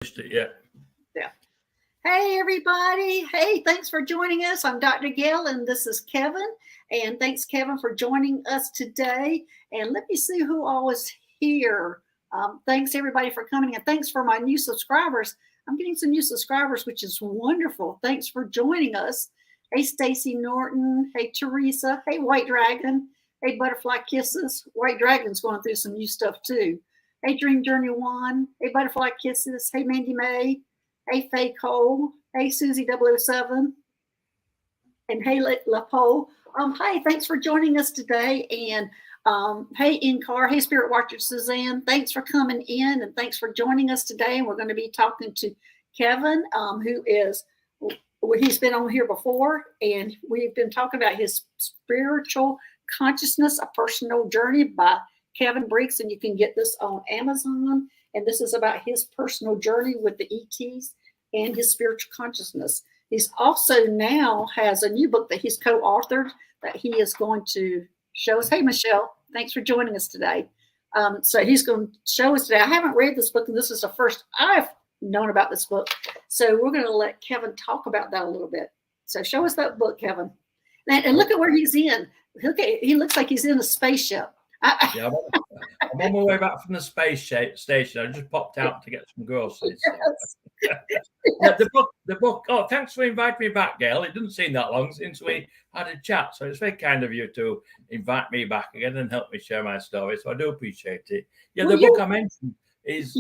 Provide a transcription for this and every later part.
Yeah. Yeah. Hey, everybody. Hey, thanks for joining us. I'm Dr. Gail, and this is Kevin. And thanks, Kevin, for joining us today. And let me see who all is here. Thanks, everybody, for coming. And thanks for my new subscribers. I'm getting some new subscribers, which is wonderful. Thanks for joining us. Hey, Stacy Norton. Hey, Teresa. Hey, White Dragon. Hey, Butterfly Kisses. White Dragon's going through some new stuff, too. Hey, Dream Journey One. Hey, Butterfly Kisses. Hey, Mandy May. Hey, Faye Cole. Hey, Susie 007. And hey, LaPole. Hi, thanks for joining us today. And hey, In-Car. Hey, Spirit Watcher Suzanne. Thanks for coming in and thanks for joining us today. And we're going to be talking to Kevin, he's been on here before. And we've been talking about his Spiritual Consciousness, A Personal Journey by Kevin Briggs. And you can get this on Amazon. And this is about his personal journey with the ETs and his spiritual consciousness. He's also now has a new book that he's co-authored that he is going to show us. Hey, Michelle, thanks for joining us today. So he's going to show us today. I haven't read this book, and this is the first I've known about this book. So we're going to let Kevin talk about that a little bit. So show us that book, Kevin. And look at where he's in. He looks like he's in a spaceship. Yeah, I'm on my way back from the space station. I just popped out to get some groceries. Yes. Yeah, the book. Oh, thanks for inviting me back, Gail. It didn't seem that long since we had a chat, so it's very kind of you to invite me back again and help me share my story. So I do appreciate it. Yeah, the book I mentioned is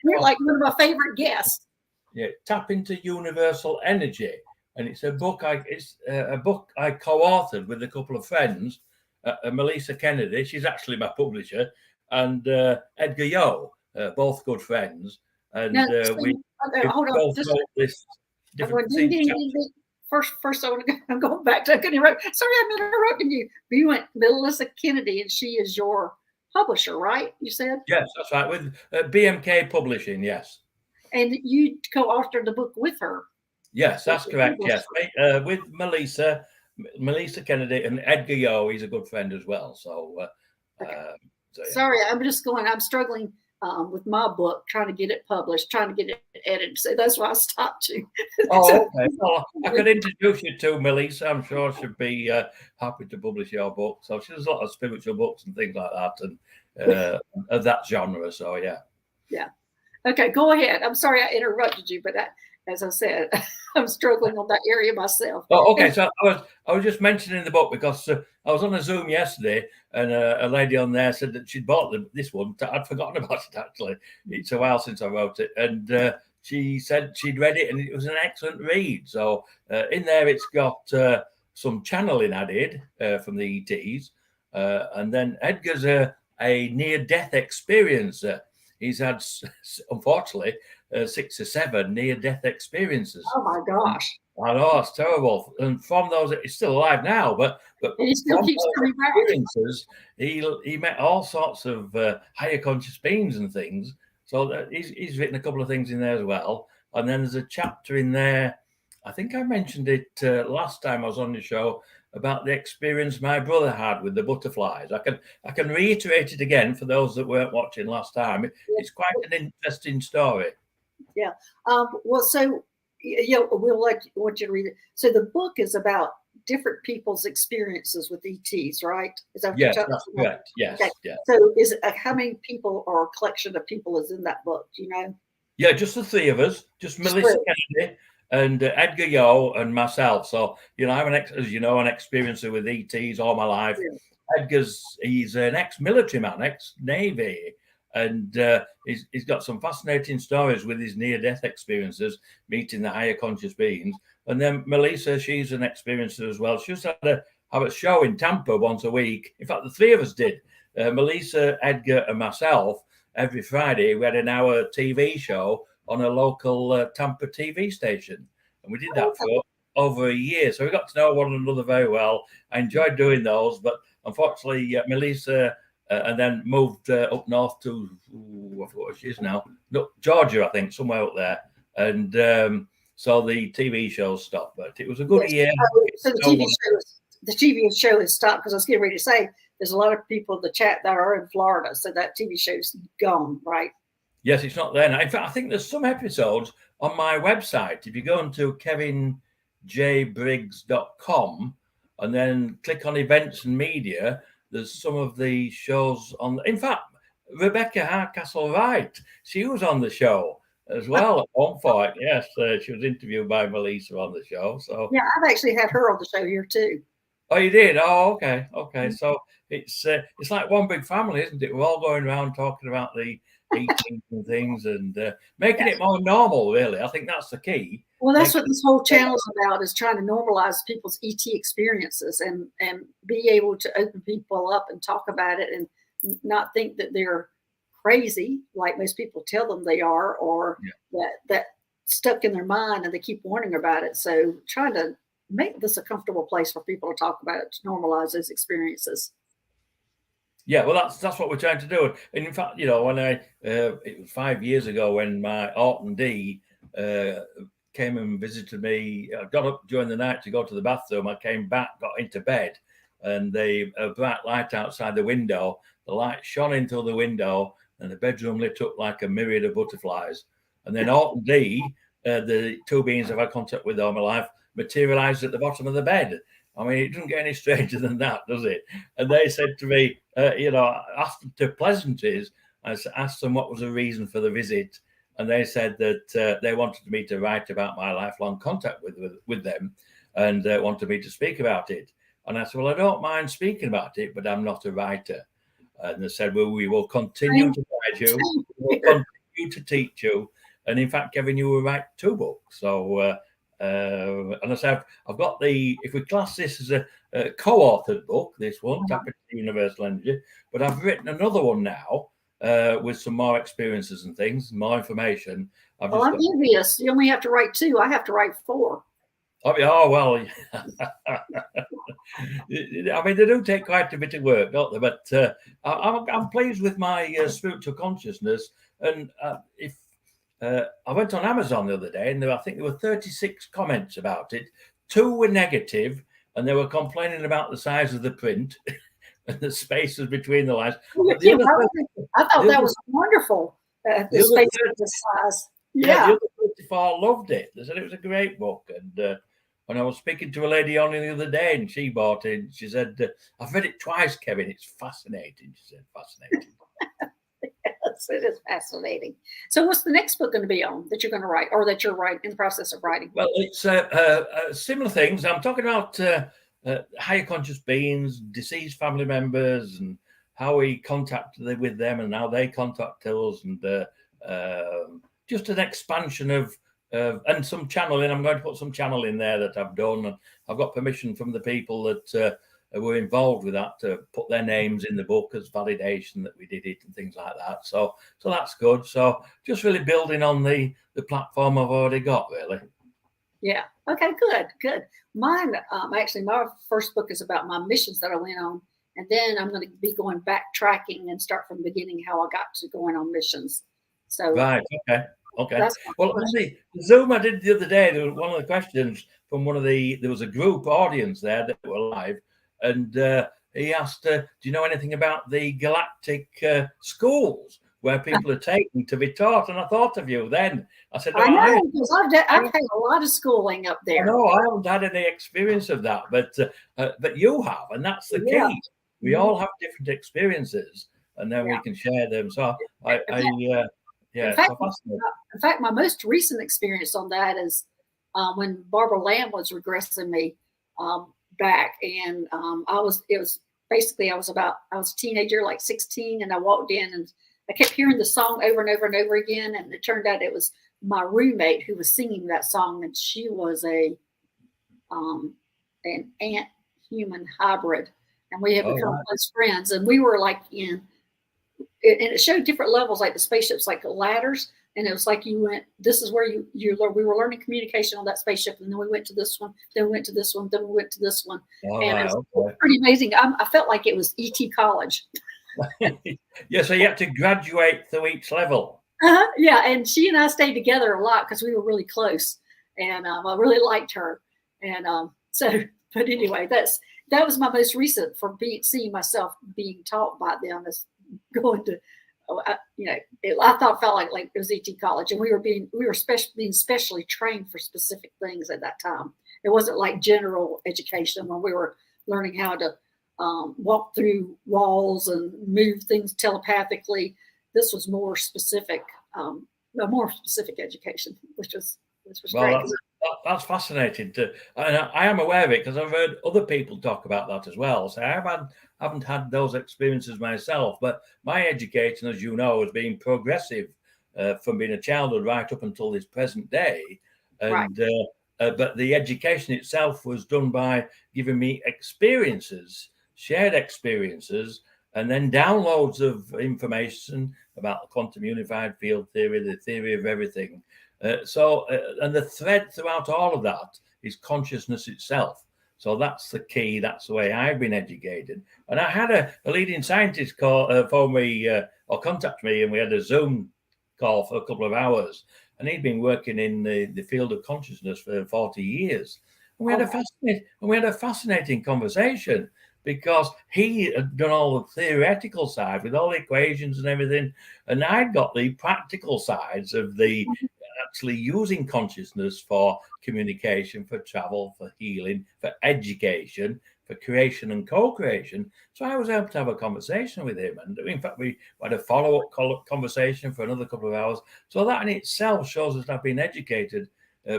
you're like one of my favorite guests. Yeah, Tap into Universal Energy, and it's a book. It's a book I co-authored with a couple of friends. Melissa Kennedy, she's actually my publisher, and Edgar Yo, both good friends. And hold on. Ding, ding, ding. First, I'm going back to. Sorry, I'm interrupting you. You went Melissa Kennedy, and she is your publisher, right? You said. Yes, that's right. With BMK Publishing, yes. And you co-authored the book with her. Yes, that's correct. Yes, with Melissa Kennedy and Edgar Yo. He's a good friend as well. So, okay. Sorry, I'm struggling with my book, trying to get it published, trying to get it edited. So that's why I stopped you. Okay. Well, I could introduce you to Melissa. I'm sure she'd be happy to publish your book. So she does a lot of spiritual books and things like that, and of that genre. So yeah. Yeah. Okay, go ahead. I'm sorry I interrupted you, but as I said, I'm struggling on that area myself. Oh, okay. So I was just mentioning the book because I was on a Zoom yesterday, and a lady on there said that she'd bought this one. I'd forgotten about it, actually. It's a while since I wrote it. And she said she'd read it, and it was an excellent read. So in there, it's got some channeling added from the ETs. And then Edgar's a near-death experiencer. He's had, unfortunately, 6 or 7 near-death experiences. Oh my gosh! I know, it's terrible. And from those, he's still alive now, but he still keeps coming back. Experiences, he met all sorts of higher conscious beings and things. So he's written a couple of things in there as well. And then there's a chapter in there. I think I mentioned it last time I was on the show about the experience my brother had with the butterflies. I can reiterate it again for those that weren't watching last time. It's quite an interesting story. Yeah. Well, so we'll want you to read it. So the book is about different people's experiences with ETs, right? Is that yes, that's correct. Yes, okay. Yes. So is it how many people or a collection of people is in that book? Do you know? Yeah, just the 3 of us, just Melissa Kennedy and Edgar Yo and myself. So, I'm an experiencer with ETs all my life. Yeah. He's an ex-military man, ex-Navy, and he's got some fascinating stories with his near-death experiences, meeting the higher conscious beings. And then Melissa, she's an experiencer as well. She used to have a show in Tampa once a week. In fact, the 3 of us did. Melissa, Edgar, and myself. Every Friday, we had an hour TV show on a local Tampa TV station. And we did that for over a year. So we got to know one another very well. I enjoyed doing those. But unfortunately, Melissa and then moved up north to, I forgot what she is now. No, Georgia, I think, somewhere up there. And so the TV show stopped. But it was a good year. So the TV show has stopped because I was getting ready to say there's a lot of people in the chat that are in Florida. So that TV show's gone, right? Yes, it's not there now. In fact, I think there's some episodes on my website. If you go into kevinjbriggs.com and then click on events and media, there's some of the shows on. In fact, Rebecca Hardcastle-Wright, she was on the show as well at one point. Yes, she was interviewed by Melissa on the show. So yeah, I've actually had her on the show here too. Oh, you did? Oh, okay. So it's like one big family, isn't it? We're all going around talking about the eating and things and making it more normal, really. I think that's the key. Well, that's what this whole channel is about, is trying to normalize people's ET experiences and be able to open people up and talk about it and not think that they're crazy like most people tell them they are, or that stuck in their mind and they keep warning about it. So trying to make this a comfortable place for people to talk about it, to normalize those experiences. Yeah, well, that's what we're trying to do. And in fact, when it was 5 years ago when my Orton D came and visited me. I got up during the night to go to the bathroom. I came back, got into bed, and a bright light outside the window. The light shone into the window, and the bedroom lit up like a myriad of butterflies. And then Orton D, the two beings I've had contact with all my life, materialized at the bottom of the bed. I mean, it doesn't get any stranger than that, does it? And they said to me, after to pleasantries, I asked them what was the reason for the visit. And they said that they wanted me to write about my lifelong contact with them and wanted me to speak about it. And I said, well, I don't mind speaking about it, but I'm not a writer. And they said, well, we will continue to guide you. We will continue to teach you. And in fact, Kevin, you will write 2 books. So, and I said, I've got if we class this as a co-authored book, this one, Tapping into Universal Energy, but I've written another one now with some more experiences and things, more information. I'm envious. You only have to write 2. I have to write 4. Oh, well, I mean, they do take quite a bit of work, don't they? But I'm pleased with my spiritual consciousness. And I went on Amazon the other day, and I think there were 36 comments about it. 2 were negative, and they were complaining about the size of the print and the spaces between the lines. I thought that was wonderful. The space of the size. Yeah. The other 34 loved it. They said it was a great book. And when I was speaking to a lady on the other day, and she bought it, she said, I've read it twice, Kevin. It's fascinating. She said, fascinating. Yes, it is fascinating. So what's the next book going to be on that you're going to write, or that you're in the process of writing? Well, it's similar things. I'm talking about higher conscious beings, deceased family members, and how we contact with them and how they contact us, and just an expansion of and some channeling. I'm going to put some channel in there that I've done, and I've got permission from the people that were involved with that to put their names in the book as validation that we did it and things like that. So that's good. So just really building on the platform I've already got, really. Yeah. Okay, good. Mine, actually, my first book is about my missions that I went on. And then I'm going to be going backtracking and start from the beginning, how I got to going on missions. So right. Okay. Well, the Zoom I did the other day, there was one of the questions from there was a group audience there that were live, and he asked, do you know anything about the galactic schools where people are taken to be taught? And I thought of you then. I said, I know, because I've had a lot of schooling up there. No, I haven't had any experience of that, but you have, and that's the key. We all have different experiences, and then we can share them. So in fact, my most recent experience on that is when Barbara Lamb was regressing me back, and I was a teenager, like 16, and I walked in and I kept hearing the song over and over and over again, and it turned out it was my roommate who was singing that song, and she was an ant human hybrid, and we had become close friends, and we were like and it showed different levels, like the spaceships, like ladders, and it was like you went, this is where we were learning communication on that spaceship, and then we went to this one, then we went to this one, then we went to this one, and it was pretty amazing. I felt like it was ET college. Yeah, so you had to graduate through each level. Yeah, and she and I stayed together a lot because we were really close, and I really liked her, and but anyway, that was my most recent for seeing myself being taught by them, is going to I thought it felt like it was ET college, and we were being specially trained for specific things at that time. It wasn't like general education when we were learning how to walk through walls and move things telepathically. This was more specific, a more specific education, which was great. That's fascinating. And I am aware of it because I've heard other people talk about that as well. So I haven't had those experiences myself, but my education, as you know, has been progressive from being a childhood right up until this present day. And but the education itself was done by giving me experiences, shared experiences, and then downloads of information about the quantum unified field theory, the theory of everything. And the thread throughout all of that is consciousness itself. So that's the key. That's the way I've been educated. And I had a leading scientist phone me or contact me, and we had a Zoom call for a couple of hours. And he'd been working in the field of consciousness for 40 years. And we had a fascinating conversation, because he had done all the theoretical side with all the equations and everything, and I'd got the practical sides of the actually using consciousness for communication, for travel, for healing, for education, for creation and co-creation. So I was able to have a conversation with him, and in fact we had a follow-up conversation for another couple of hours. So that in itself shows that I've been educated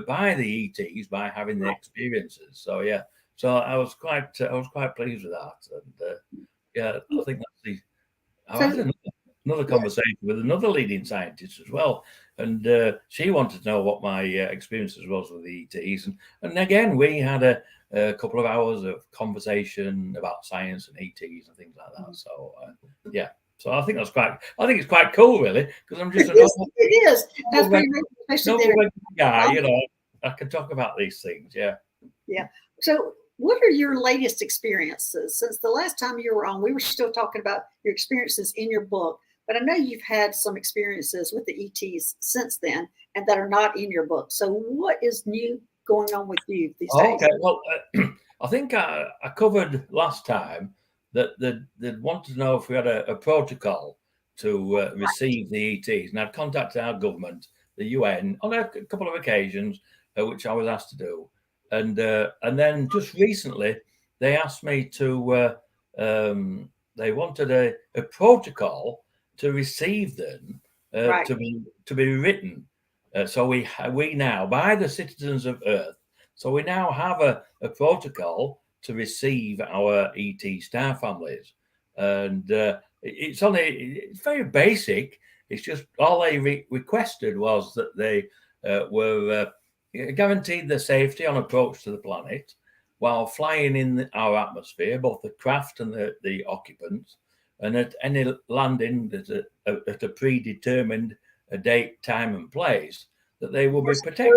by the ETs, by having the experiences. So yeah. So I was quite pleased with that, and I think that's I had another conversation with another leading scientist as well, and she wanted to know what my experiences was with the ETs, and again we had a couple of hours of conversation about science and ETs and things like that. So yeah. So I think it's quite cool, really, because I'm just it is. That's no guy, you know. I can talk about these things. Yeah. Yeah. So, what are your latest experiences? Since the last time you were on, we were still talking about your experiences in your book, but I know you've had some experiences with the ETs since then, and that are not in your book. So what is new going on with you these days? Okay, well, I think I covered last time that they wanted to know if we had a protocol to receive the ETs, and I'd contacted our government, the UN, on a couple of occasions, which I was asked to do. And then just recently, they asked me to. They wanted a protocol to receive them to be written. So we now, by the citizens of Earth, so we now have a protocol to receive our ET star families, and it's very basic. It's just all they requested was that they were. Guaranteed the safety on approach to the planet while flying in our atmosphere, both the craft and the occupants, and at any landing at a predetermined date, time, and place, that they will be protected.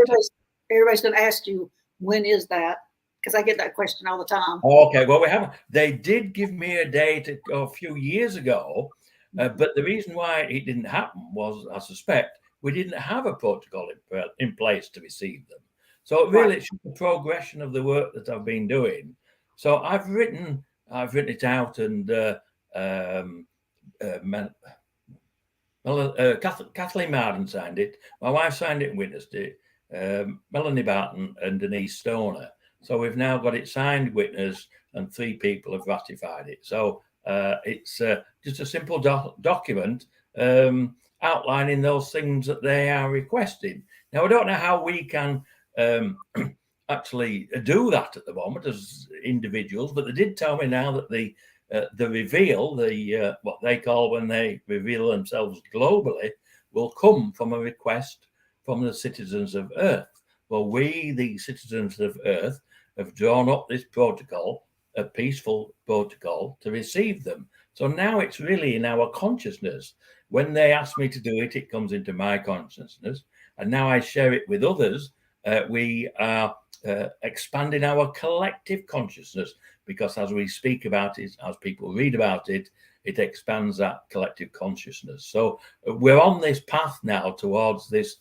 Everybody's going to ask you, when is that? Because I get that question all the time. Okay, well, we haven't. They did give me a date a few years ago, but the reason why it didn't happen was, I suspect, we didn't have a protocol in place to receive them. So really, it's the progression of the work that I've been doing. So I've written it out, and Kathleen Marden signed it. My wife signed it and witnessed it. Melanie Barton and Denise Stoner. So we've now got it signed, witnessed, and 3 people have ratified it. So it's just a simple document outlining those things that they are requesting. Now, I don't know how we can actually do that at the moment as individuals, but they did tell me now that the reveal, what they call when they reveal themselves globally, will come from a request from the citizens of Earth. Well, we, the citizens of Earth, have drawn up this protocol, a peaceful protocol, to receive them. So now it's really in our consciousness. When they ask me to do it, it comes into my consciousness, and now I share it with others. We are expanding our collective consciousness, because as we speak about it, as people read about it, it expands that collective consciousness. So we're on this path now towards this,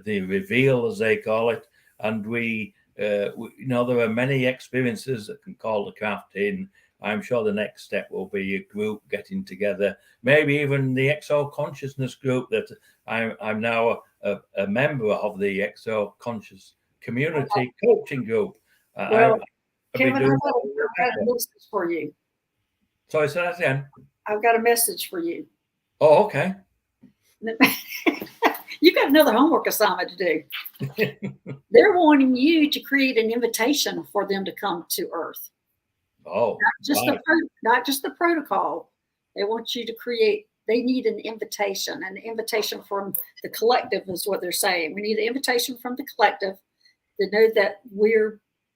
the reveal, as they call it, and we there are many experiences that can call the craft in. I'm sure the next step will be a group getting together, maybe even the Exo Consciousness group that I'm now a member of, the Exo Conscious Community Coaching Group. Well, Kevin, I've got a message for you. Sorry, say that again. I've got a message for you. Oh, okay. You've got another homework assignment to do. They're wanting you to create an invitation for them to come to Earth. Oh, not just the protocol. They want you to create. They need an invitation from the collective is what they're saying. We need an invitation from the collective to know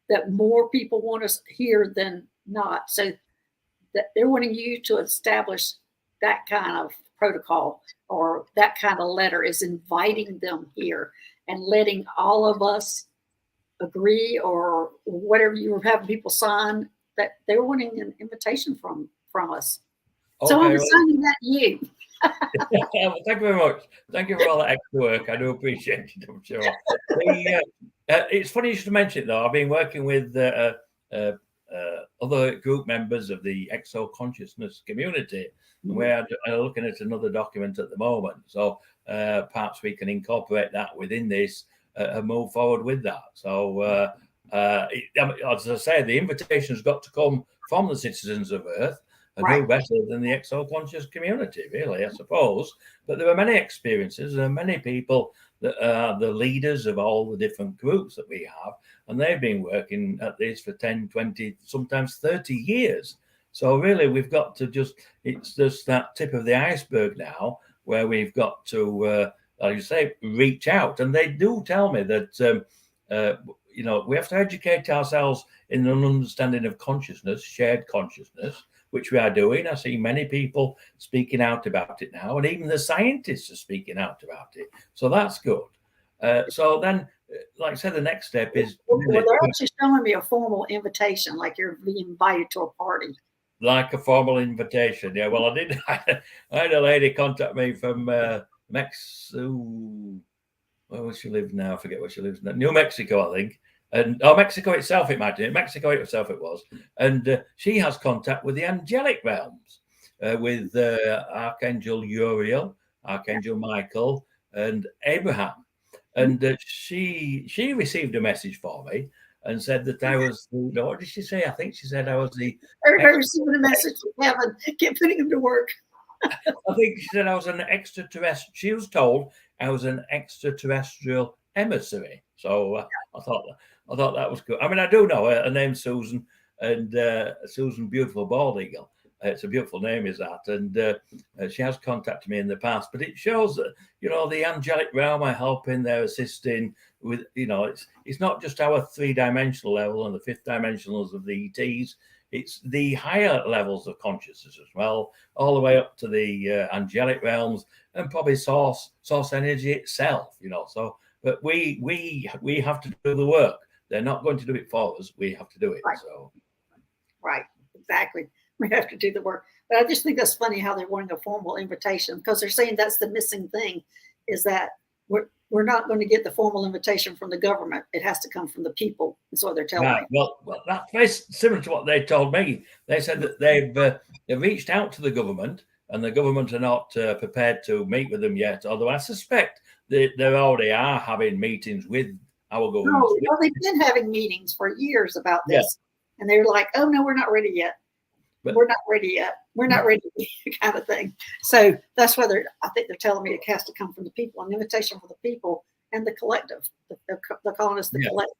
that more people want us here than not. So that they're wanting you to establish that kind of protocol or that kind of letter, is inviting them here and letting all of us agree, or whatever you were having people sign, that they're wanting an invitation from us. Okay, so I'm assigning that to you. Well, thank you very much. Thank you for all that extra work. I do appreciate it, I'm sure. It's funny you should mention it, though. I've been working with other group members of the Exo Consciousness community. We're looking at another document at the moment. So perhaps we can incorporate that within this and move forward with that. So as I say, the invitation's got to come from the citizens of Earth. And who better than the Exo Conscious community, really, I suppose. But there are many experiences. There are many people that are the leaders of all the different groups that we have. And they've been working at this for 10, 20, sometimes 30 years. So really, we've got to it's just that tip of the iceberg now, where we've got to, like you say, reach out. And they do tell me that, we have to educate ourselves in an understanding of consciousness, shared consciousness, which we are doing. I see many people speaking out about it now, and even the scientists are speaking out about it. So that's good. So then, like I said, the next step is... Well, they're actually showing me a formal invitation, like you're being invited to a party. Like a formal invitation, yeah. Well, I had a lady contact me from Mexico. Where does she live now? I forget where she lives now. New Mexico, I think. And Mexico itself, it might be. Mexico itself, it was. And she has contact with the angelic realms, with Archangel Uriel, Archangel Michael, and Abraham. And she received a message for me and said that I was what did she say? I think she said I was the... Everybody receiving a message from heaven. Keep putting him to work. I think she said I was an extraterrestrial. She was told I was an extraterrestrial emissary. So I thought that was good. I mean, I do know her name's Susan, and Susan Beautiful Bald Eagle. It's a beautiful name, is that? And she has contacted me in the past. But it shows that, the angelic realm are helping, they're assisting with, it's not just our 3-dimensional level and the 5th dimensionals of the ETs. It's the higher levels of consciousness as well, all the way up to the angelic realms and probably source energy itself, So, but we have to do the work. They're not going to do it for us. We have to do it. Right. So, right, exactly. We have to do the work. But I just think that's funny how they're wanting a formal invitation, because they're saying that's the missing thing, is that we're not going to get the formal invitation from the government. It has to come from the people. Is what they're telling me. Well, that's very similar to what they told me. They said that they've reached out to the government, and the government are not prepared to meet with them yet. Although I suspect they already are having meetings with our government. No, they've been having meetings for years about this, and they're like, "Oh no, we're not ready yet. We're not ready yet. We're not ready," kind of thing. So that's why I think they're telling me it has to come from the people, an invitation for the people and the collective. They're calling us the collective.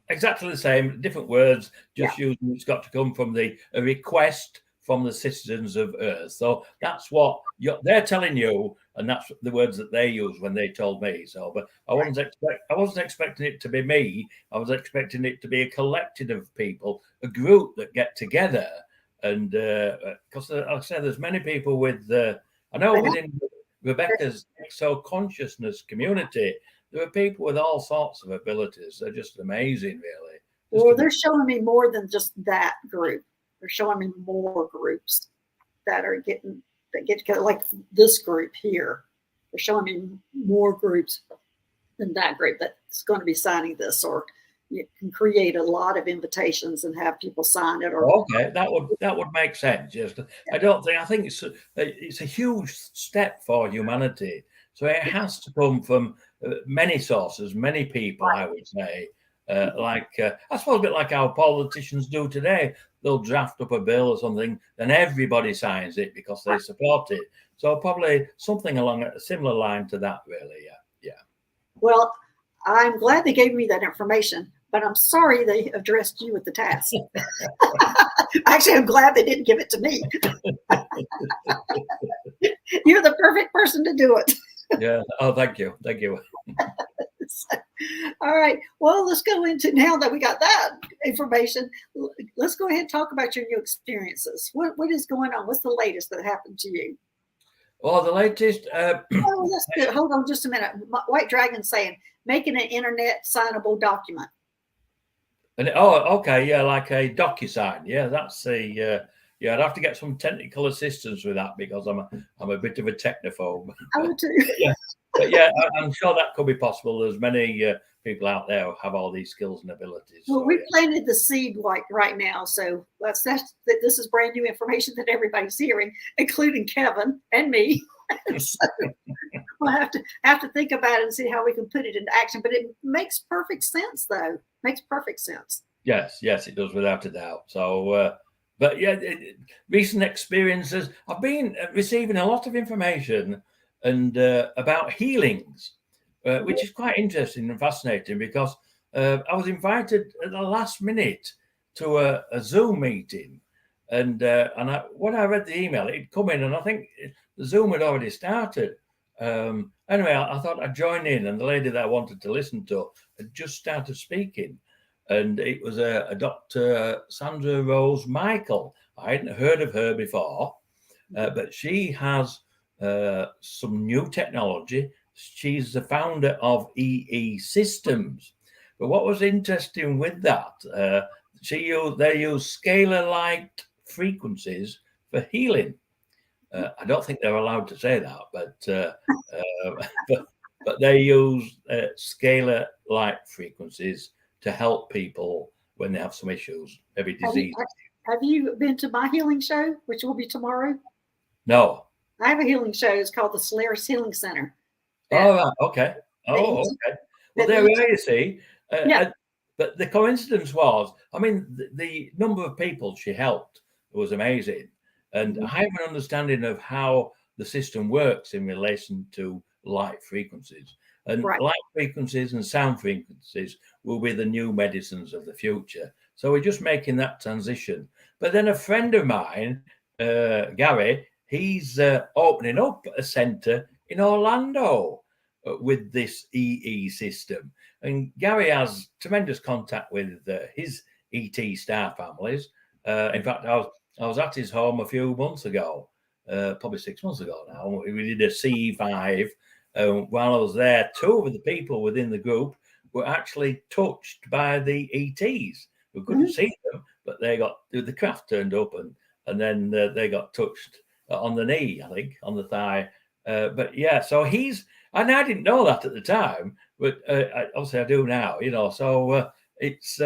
Exactly the same, different words, just using it's got to come from a request from the citizens of Earth. So that's what they're telling you, and that's the words that they use when they told me. So, but I wasn't expecting it to be me. I was expecting it to be a collective of people, a group that get together. And because like I said, there's many people with I know within Rebecca's Exo Consciousness community, there are people with all sorts of abilities. They're just amazing, really. Well, they're showing me more than just that group. They're showing me more groups that get together, like this group here. They're showing me more groups than that group that's going to be signing this, or you can create a lot of invitations and have people sign it. Or Okay, that would make sense. Yes, I think it's a huge step for humanity. So it has to come from many sources, many people. I would say, I suppose a bit like how politicians do today. They'll draft up a bill or something, then everybody signs it because they support it. So probably something along a similar line to that, really. Yeah. Well, I'm glad they gave me that information, but I'm sorry they addressed you with the task. Actually, I'm glad they didn't give it to me. You're the perfect person to do it. Yeah. Oh, thank you. Thank you. All right. Well, let's go into, now that we got that information, let's go ahead and talk about your new experiences. What is going on? What's the latest that happened to you? Well, the latest. Oh, that's good. Hold on just a minute. White Dragon saying, making an internet signable document. And okay, yeah, like a DocuSign. Yeah, that's a yeah. I'd have to get some technical assistance with that because I'm a bit of a technophobe. I would too. But yeah, I'm sure that could be possible. There's many people out there who have all these skills and abilities. Well, so, we planted the seed right now, so this is brand new information that everybody's hearing, including Kevin and me. So we'll have to think about it and see how we can put it into action. But it makes perfect sense, though. Makes perfect sense. Yes, it does, without a doubt. So, but yeah, recent experiences. I've been receiving a lot of information and about healings, which is quite interesting and fascinating because I was invited at the last minute to a Zoom meeting, and when I read the email, it'd come in, and I think the Zoom had already started. Anyway, I thought I'd join in, and the lady that I wanted to listen to had just started speaking, and it was a Dr. Sandra Rose Michael. I hadn't heard of her before, but she has some new technology. She's the founder of EE Systems. But what was interesting with that, they use scalar light frequencies for healing. I don't think they're allowed to say that, but they use scalar light frequencies to help people when they have some issues, maybe disease. Have you been to my healing show, which will be tomorrow? No. I have a healing show. It's called the Solaris Healing Center. Oh, right. Okay. Oh, okay. Well, there we are, you see. Yeah. But the coincidence was, I mean, the number of people she helped was amazing. And I have an understanding of how the system works in relation to light frequencies. And light frequencies and sound frequencies will be the new medicines of the future. So we're just making that transition. But then a friend of mine, Gary, he's opening up a center in Orlando with this EE system. And Gary has tremendous contact with his ET star families. In fact, I was at his home a few months ago, probably 6 months ago now. We did a CE5. While I was there, 2 of the people within the group were actually touched by the ETs. We couldn't see them, but the craft turned up and then they got touched on the knee, I think, on the thigh. But yeah, so and I didn't know that at the time, but obviously I do now, so it's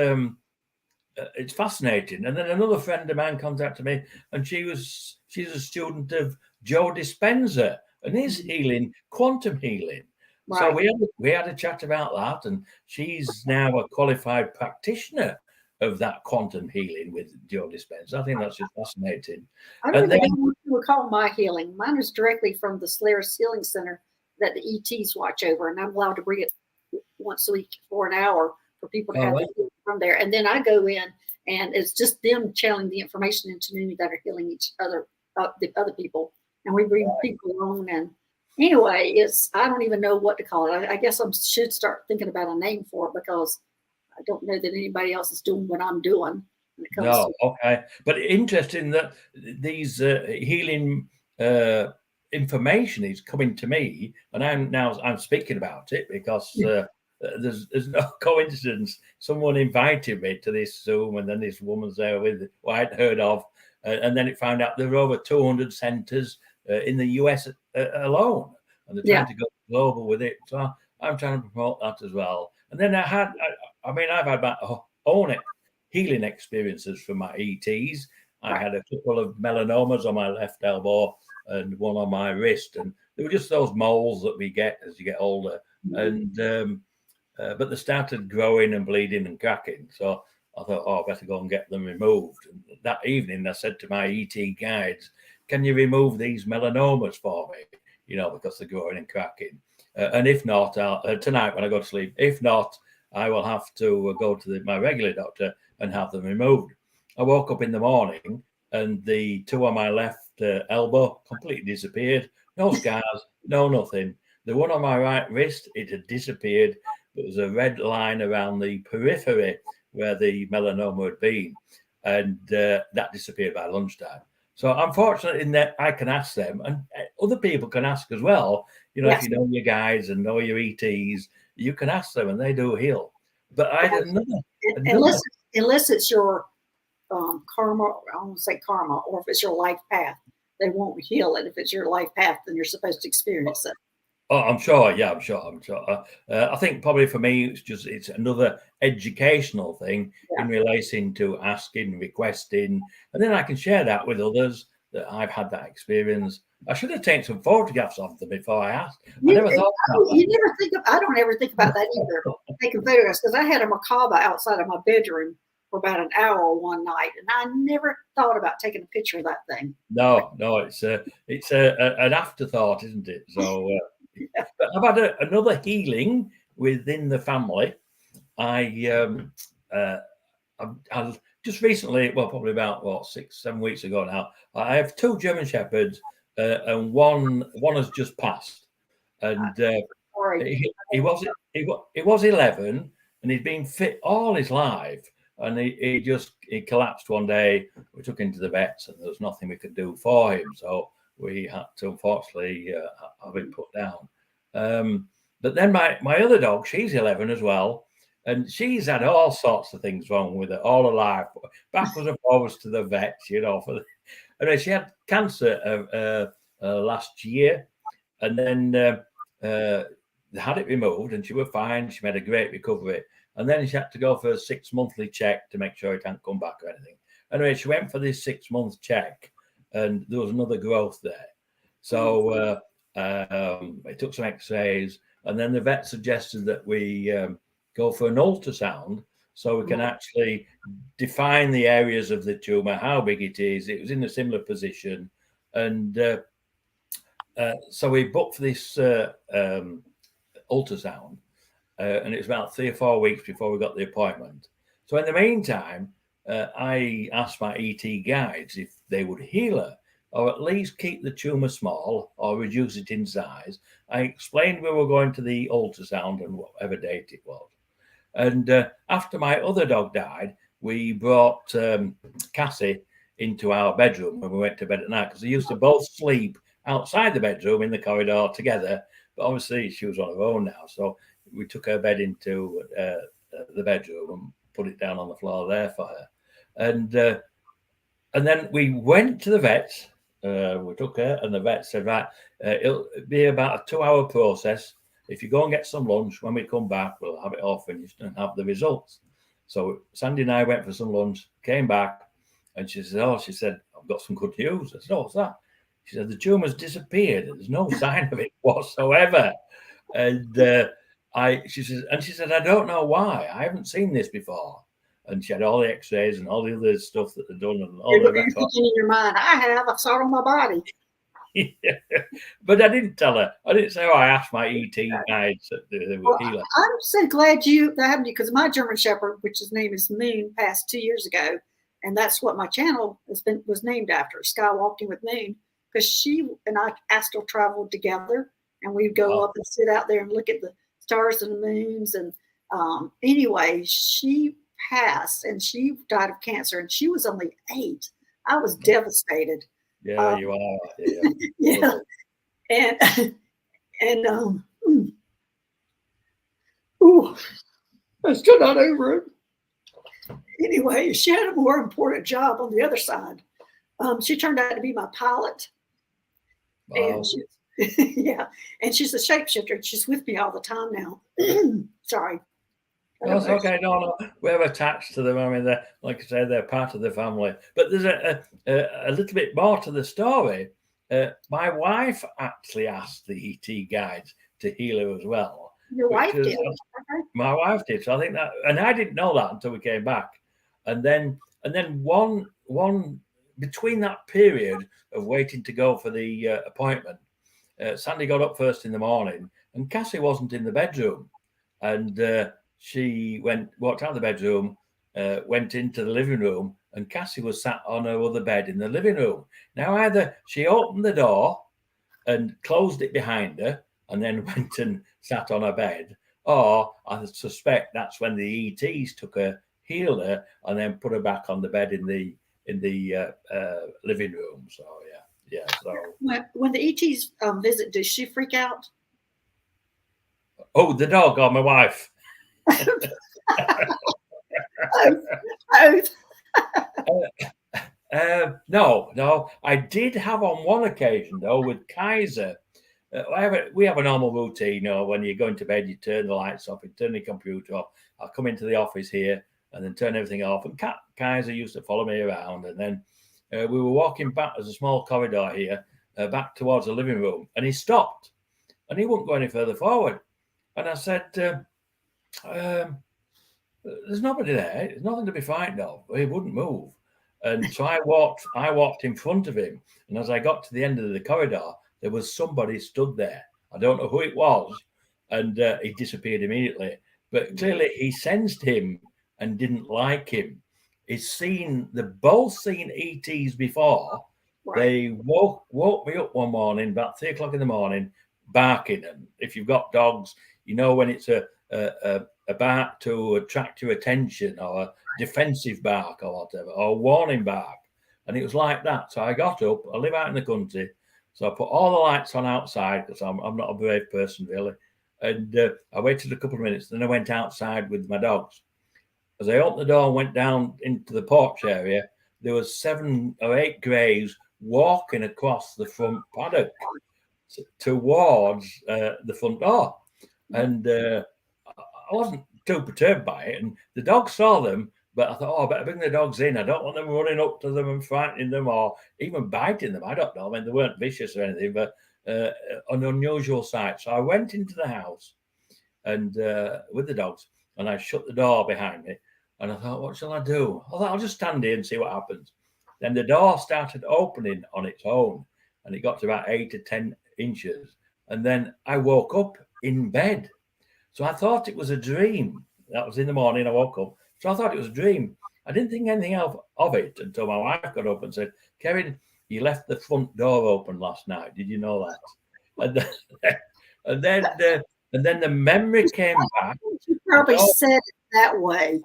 fascinating. And then another friend of mine contacted me, and she's a student of Joe Dispenza, and he's healing, quantum healing. Right. So we had a chat about that, and she's now a qualified practitioner of that quantum healing with Joe Dispenza. I think that's just fascinating. I don't know what you would call my healing. Mine is directly from the Solaris Healing Center that the ETs watch over, and I'm allowed to bring it once a week for an hour for people to have it from there. And then I go in, and it's just them channeling the information into me that are healing each other, the other people. And we bring people on. And anyway, I don't even know what to call it. I guess I should start thinking about a name for it because I don't know that anybody else is doing what I'm doing. Okay. But interesting that these healing information is coming to me, and I'm speaking about it because there's no coincidence. Someone invited me to this Zoom, and then this woman's there with who I hadn't heard of, and then it found out there are over 200 centers in the US alone, and they're trying to go global with it. So I'm trying to promote that as well. And then I I mean, I've had my own healing experiences from my ETs. I had a couple of melanomas on my left elbow and one on my wrist, and they were just those moles that we get as you get older. And but they started growing and bleeding and cracking. So I thought, oh, I better go and get them removed. And that evening, I said to my ET guides, "Can you remove these melanomas for me? You know, because they're growing and cracking. And if not, tonight when I go to sleep, if not, I will have to go to my regular doctor and have them removed." I woke up in the morning and the two on my left elbow completely disappeared. No scars, no nothing. The one on my right wrist, it had disappeared. There was a red line around the periphery where the melanoma had been, and that disappeared by lunchtime. So I'm fortunate in that I can ask them, and other people can ask as well. You know, if you know your guides and know your ETs, you can ask them, and they do heal. But I had unless it's your karma, I won't say karma, or if it's your life path, they won't heal it. If it's your life path, then you're supposed to experience it. Oh, I'm sure. Yeah, I'm sure. I think probably for me, it's another educational thing in relation to asking, requesting, and then I can share that with others that I've had that experience. I should have taken some photographs of them before I asked. I never thought about that. You never think of. I don't ever think about that either. Taking photographs, because I had a macabre outside of my bedroom for about an hour one night, and I never thought about taking a picture of that thing. No, it's an afterthought, isn't it? So. But I've had another healing within the family. I just recently, well, probably about 6-7 weeks ago now, I have 2 German Shepherds, and one has just passed, and he was 11, and he'd been fit all his life, and he collapsed one day. We took him to the vets, and there was nothing we could do for him, so we had to unfortunately have him put down. But then my other dog, she's 11 as well, and she's had all sorts of things wrong with her all her life, backwards and forwards to the vets, you know. And she had cancer last year, and then they had it removed, and she was fine. She made a great recovery, and then she had to go for a 6-monthly check to make sure it hadn't come back or anything. Anyway, she went for this 6-month check, and there was another growth there. So I took some X-rays, and then the vet suggested that we go for an ultrasound so we can actually define the areas of the tumor, how big it is. It was in a similar position, and so we booked for this ultrasound, and it was about 3 or 4 weeks before we got the appointment. So in the meantime, I asked my ET guides if they would heal her, or at least keep the tumor small or reduce it in size. I explained we were going to the ultrasound and whatever date it was. And after my other dog died, we brought Cassie into our bedroom when we went to bed at night, because they used to both sleep outside the bedroom in the corridor together. But obviously she was on her own now. So we took her bed into the bedroom and put it down on the floor there for her. And then we went to the vets. We took her, and the vet said, right, it'll be about a 2-hour process. If you go and get some lunch, when we come back, we'll have it all finished and have the results. So Sandy and I went for some lunch, came back, and she said, I've got some good news. I said, oh, what's that? She said, the tumor's disappeared. There's no sign of it whatsoever. And she said, I don't know why. I haven't seen this before. And she had all the X-rays and all the other stuff that they'd done, and all the records. In your mind, I saw it on my body. Yeah. But I didn't tell her. I didn't say, I asked my ET guides that they would heal her. I'm so glad that happened to you, because my German Shepherd, which his name is Moon, passed 2 years ago, and that's what my channel was named after, Skywalking with Moon, because she and I astral traveled together, and we'd go up and sit out there and look at the stars and the moons. And anyway, she passed, and she died of cancer, and she was only 8. I was devastated. Yeah, you are. Yeah. And I'm still not over it. Anyway, she had a more important job on the other side. She turned out to be my pilot. Wow. And and she's a shapeshifter. She's with me all the time now. Sorry. That's okay. No, we're attached to them. I mean, they're, like I said, they're part of the family. But there's a little bit more to the story. My wife actually asked the ET guides to heal her as well. Your wife did. Okay. My wife did. So I think that, and I didn't know that until we came back. And then one between that period of waiting to go for the appointment, Sandy got up first in the morning, and Cassie wasn't in the bedroom, and she walked out of the bedroom, went into the living room, and Cassie was sat on her other bed in the living room. Now, either she opened the door and closed it behind her, and then went and sat on her bed, or I suspect that's when the ETs took her, healed her, and then put her back on the bed in the living room. So yeah. So when the ETs visit, does she freak out? Oh, the dog or my wife? No. I did have on one occasion though with Kaiser. We have a normal routine. You know, when you go into bed, you turn the lights off, you turn the computer off. I'll come into the office here and then turn everything off. And Kaiser used to follow me around. And then we were walking back. There's a small corridor here, back towards the living room, and he stopped, and he wouldn't go any further forward. And I said, "There's nobody there. There's nothing to be frightened of." He wouldn't move, and so I walked in front of him. And as I got to the end of the corridor, there was somebody stood there. I don't know who it was, and he disappeared immediately. But clearly, he sensed him and didn't like him. They've both seen ETs before. Right. They woke me up one morning about 3:00 in the morning, barking. And if you've got dogs, you know when it's a bark to attract your attention, or a defensive bark or whatever, or a warning bark. And it was like that. So I got up. I live out in the country, so I put all the lights on outside because I'm not a brave person really. And I waited a couple of minutes. Then I went outside with my dogs. As I opened the door and went down into the porch area, there was 7 or 8 greys walking across the front paddock towards the front door. And I wasn't too perturbed by it. And the dogs saw them, but I thought, I better bring the dogs in. I don't want them running up to them and frightening them or even biting them. I don't know. I mean, they weren't vicious or anything, but an unusual sight. So I went into the house and with the dogs, and I shut the door behind me. And I thought, what shall I do? I thought, I'll just stand here and see what happens. Then the door started opening on its own, and it got to about 8 to 10 inches. And then I woke up in bed. So I thought it was a dream. That was in the morning. I woke up. So I thought it was a dream. I didn't think anything of it until my wife got up and said, "Kevin, you left the front door open last night. Did you know that?" And then the memory came back. She probably said it that way.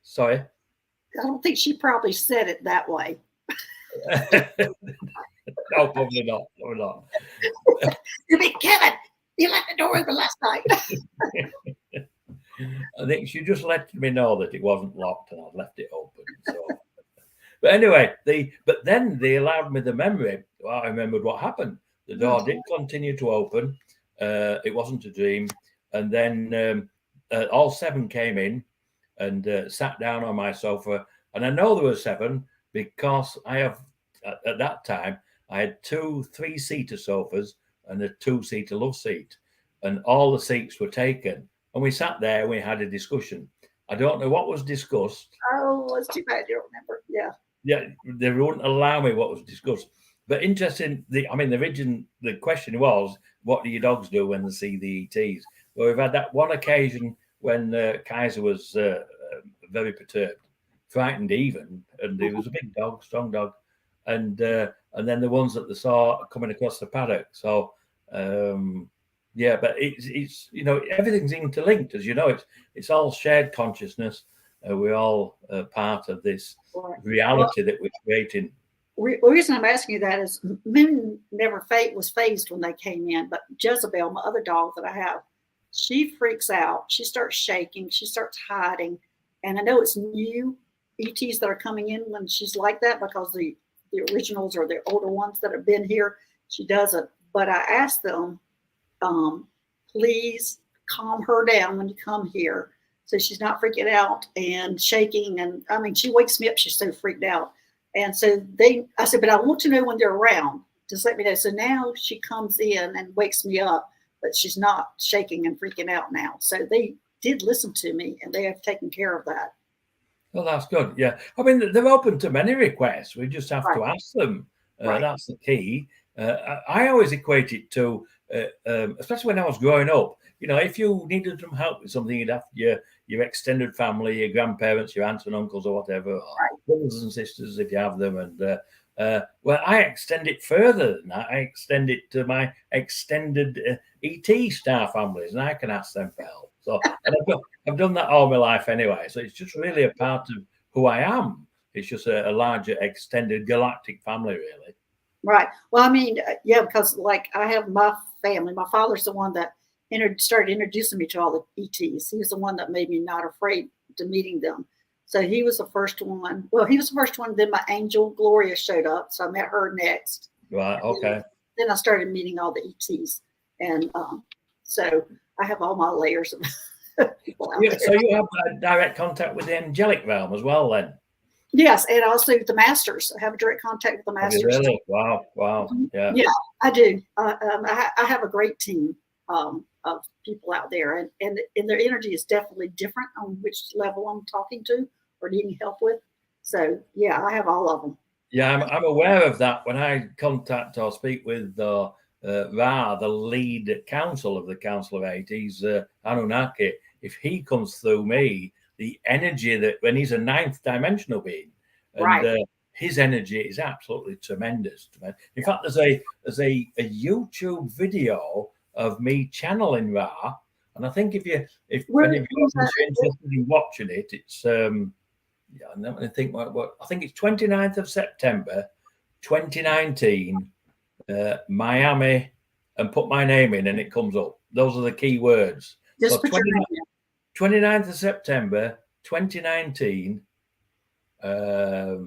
Sorry? I don't think she probably said it that way. No, probably not. Probably not. You mean, Kevin, you left the door open last night. I think she just let me know that it wasn't locked and I'd left it open. So, but anyway, but then they allowed me the memory. Well, I remembered what happened. The door did continue to open. It wasn't a dream. And then all 7 came in and sat down on my sofa. And I know there were 7 because I have, at that time, I had 2 3-seater sofas and a 2-seater love seat. And all the seats were taken. And we sat there and we had a discussion. I don't know what was discussed. Oh, it's too bad you don't remember. Yeah. Yeah, they wouldn't allow me what was discussed. But interesting, the question was, what do your dogs do when they see the ETs? Well, we've had that one occasion when Kaiser was very perturbed, frightened even, and he was a big dog, strong dog. And then the ones that they saw coming across the paddock. So, yeah, but it's everything's interlinked, as you know. It's all shared consciousness. We're all part of this reality that we're creating. The reason I'm asking you that is Moon never was phased when they came in, but Jezebel, my other dog that I have, she freaks out. She starts shaking. She starts hiding. And I know it's new ETs that are coming in when she's like that because the originals or the older ones that have been here, she doesn't. But I asked them, please calm her down when you come here so she's not freaking out and shaking. And I mean, she wakes me up, she's so freaked out. And so I said, but I want to know when they're around. Just let me know. So now she comes in and wakes me up, but she's not shaking and freaking out now. So they did listen to me, and they have taken care of that. Well, that's good. Yeah. I mean, they're open to many requests. We just have to ask them. That's the key. I always equate it to, especially when I was growing up, you know, if you needed some help with something, you'd have your extended family, your grandparents, your aunts and uncles or whatever, or brothers and sisters if you have them. And well, I extend it further than that. I extend it to my extended ET star families, and I can ask them for help. So and I've done that all my life anyway. So it's just really a part of who I am. It's just a larger extended galactic family, really. Right. Well, I mean, yeah, because like I have my family. My father's the one that started introducing me to all the ETs. He was the one that made me not afraid to meeting them. So he was the first one. Well, he was the first one. Then my angel Gloria showed up, so I met her next. Right. Okay. Then I started meeting all the ETs, and so I have all my layers of people out there. So you have direct contact with the angelic realm as well, then? Yes, and also the masters. I have direct contact with the masters. Really? Wow. Yeah. Yeah, I do. I have a great team of people out there, and their energy is definitely different on which level I'm talking to or needing help with. So yeah, I have all of them. Yeah, I'm aware of that. When I contact or speak with Ra, the lead counsel of the Council of Eight, he's Anunnaki. If he comes through me, the energy that when he's a ninth dimensional being, and his energy is absolutely tremendous. In fact, there's a YouTube video of me channeling Ra, and I think if you're interested in watching it, it's I think I think it's 29th of September, 2019, Miami, and put my name in, and it comes up. Those are the key words. Just so put your name in. 29th of September, 2019,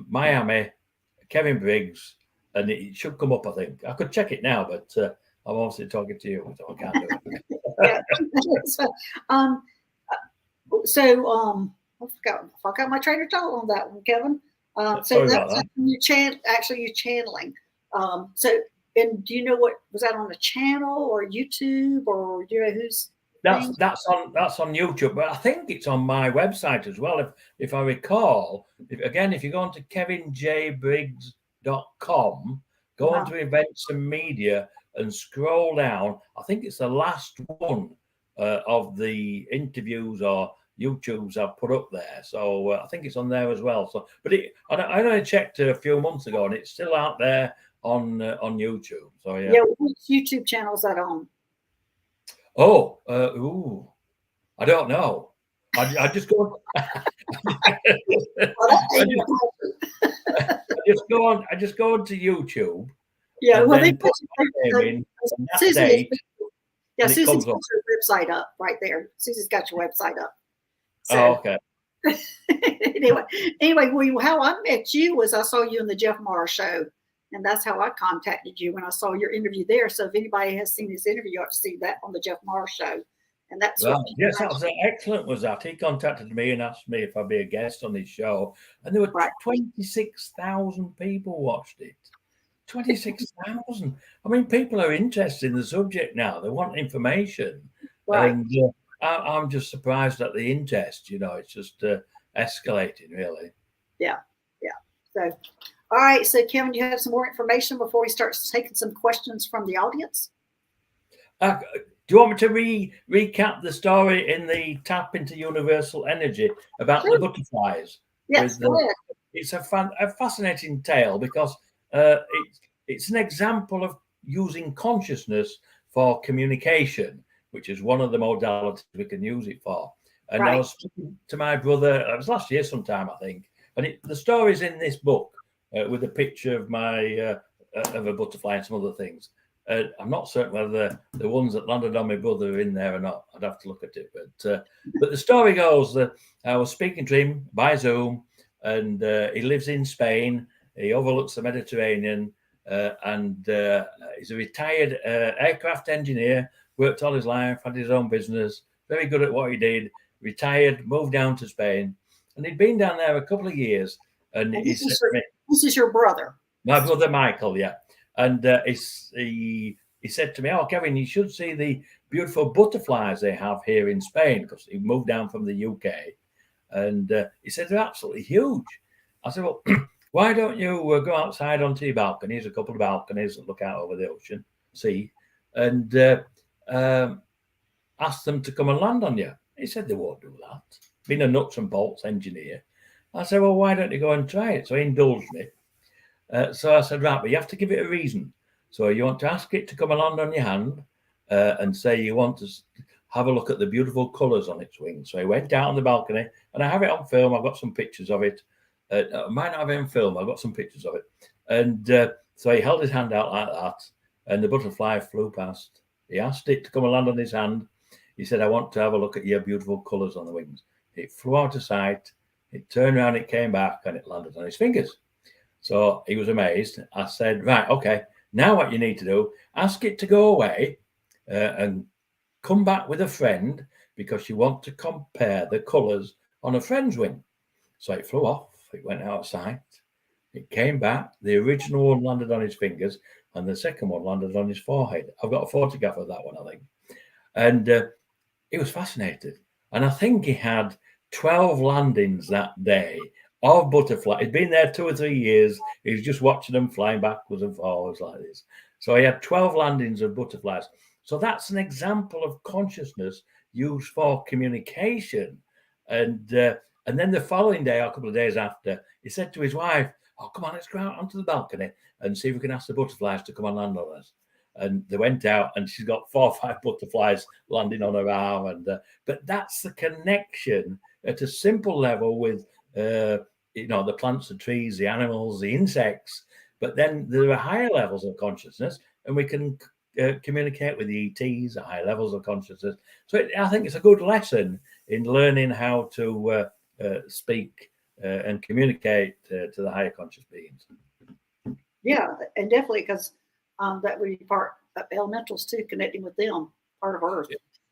Miami, Kevin Briggs, and it should come up, I think. I could check it now, but I'm obviously talking to you, so I can't do it. I forgot my trainer told on that one, Kevin. So that's you're channeling. And do you know what was that on a channel or YouTube, or do you know who's? That's on YouTube, but I think it's on my website as well. If I recall, if you go on to kevinjbriggs.com, go on to events and media and scroll down. I think it's the last one of the interviews or YouTubes I've put up there. So I think it's on there as well. So, but I only checked a few months ago, and it's still out there on YouTube. So yeah. Yeah, which YouTube channel is that on? Oh, I don't know. I just go. I just go onto YouTube. Yeah, well, they put Susie. Yeah, Susie's got your website up right there. Susie's got your website up. So, okay. Anyway, how I met you was I saw you in the Jeff Mara show, and that's how I contacted you when I saw your interview there. So if anybody has seen this interview, you ought to see that on the Jeff Mara show. And that's that was excellent. Was that he contacted me and asked me if I'd be a guest on his show, and there were 26,000 people watched it. 26,000. I mean, people are interested in the subject now. They want information, and I'm just surprised at the interest. You know, it's just escalating, really. Yeah. So, all right. So, Kevin, you have some more information before we start taking some questions from the audience? Do you want me to recap the story in the Tap into Universal Energy about the butterflies? Yes, go ahead. It's a fascinating tale because it's an example of using consciousness for communication, which is one of the modalities we can use it for. And I was speaking to my brother, it was last year sometime, I think, and the story's in this book with a picture of my of a butterfly and some other things. I'm not certain whether the ones that landed on my brother are in there or not. I'd have to look at it. But the story goes that I was speaking to him by Zoom, and he lives in Spain. He overlooks the Mediterranean, and he's a retired aircraft engineer, worked all his life, had his own business, very good at what he did, retired, moved down to Spain, and he'd been down there a couple of years. And he said to me, "This is your brother." My brother Michael, yeah. And he said to me, "Oh, Kevin, you should see the beautiful butterflies they have here in Spain," because he moved down from the UK. And he said, "They're absolutely huge." I said, "Well, why don't you go outside onto your balconies, a couple of balconies that look out over the ocean, sea, and ask them to come and land on you?" He said, "They won't do that." Being a nuts and bolts engineer. I said, "Well, why don't you go and try it?" So he indulged me. So I said, "Right, but you have to give it a reason. So you want to ask it to come and land on your hand and say you want to have a look at the beautiful colours on its wings." So he went out on the balcony, and I have it on film. I've got some pictures of it. I might not have it on film. I've got some pictures of it. And so he held his hand out like that, and the butterfly flew past. He asked it to come and land on his hand. He said, "I want to have a look at your beautiful colours on the wings." It flew out of sight. It turned around, it came back, and it landed on his fingers. So he was amazed. I said, "Right, okay, now what you need to do, ask it to go away and come back with a friend, because you want to compare the colours on a friend's wing." So it flew off. It went out of sight. It came back. The original one landed on his fingers, and the second one landed on his forehead. I've got a photograph of that one, I think. And he was fascinated. And I think he had 12 landings that day of butterfly. He'd been there 2 or 3 years. He was just watching them flying backwards and forwards like this. So he had 12 landings of butterflies. So that's an example of consciousness used for communication. And then the following day, or a couple of days after, he said to his wife, "Oh, come on, let's go out onto the balcony and see if we can ask the butterflies to come and land on us." And they went out, and she's got 4 or 5 butterflies landing on her arm. And but that's the connection at a simple level with the plants, the trees, the animals, the insects. But then there are higher levels of consciousness, and we can communicate with the ETs at higher levels of consciousness. So I think it's a good lesson in learning how to speak and communicate to the higher conscious beings. Yeah, and definitely, because that would be part of elementals too, connecting with them, part of Earth.